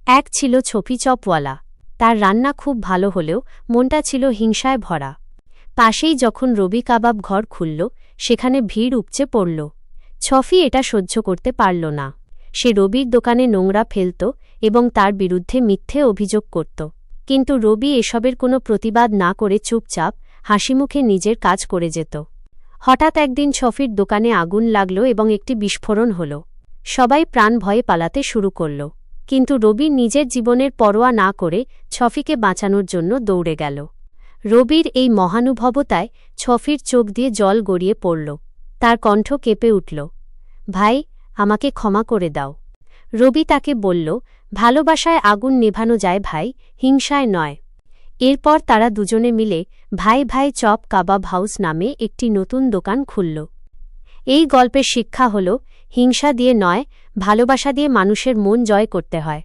এক ছিল ছপি চপওয়ালা। তার রান্না খুব ভালো হলেও মনটা ছিল হিংসায় ভরা। পাশেই যখন রবি কাবাব ঘর খুলল, সেখানে ভিড় উপচে পড়ল। ছফি এটা সহ্য করতে পারল না। সে রবির দোকানে নোংরা ফেলত এবং তার বিরুদ্ধে মিথ্যে অভিযোগ করত। কিন্তু রবি এসবের কোনো প্রতিবাদ না করে চুপচাপ হাসিমুখে নিজের কাজ করে যেত। হঠাৎ একদিন ছফির দোকানে আগুন লাগল এবং একটি বিস্ফোরণ হল। সবাই প্রাণ ভয়ে পালাতে শুরু করল, কিন্তু রবি নিজের জীবনের পরোয়া না করে ছফিকে বাঁচানোর জন্য দৌড়ে গেল। রবির এই মহানুভবতায় ছফির চোখ দিয়ে জল গড়িয়ে পড়ল। তার কণ্ঠ কেঁপে উঠল, ভাই, আমাকে ক্ষমা করে দাও। রবি তাকে বলল, ভালোবাসায় আগুন নেভানো যায় ভাই, হিংসায় নয়। এরপর তারা দুজনে মিলে ভাই ভাই চপ কাবাব হাউস নামে একটি নতুন দোকান খুলল। এই গল্পের শিক্ষা হল, হিংসা দিয়ে নয়, ভালোবাসা দিয়ে মানুষের মন জয় করতে হয়।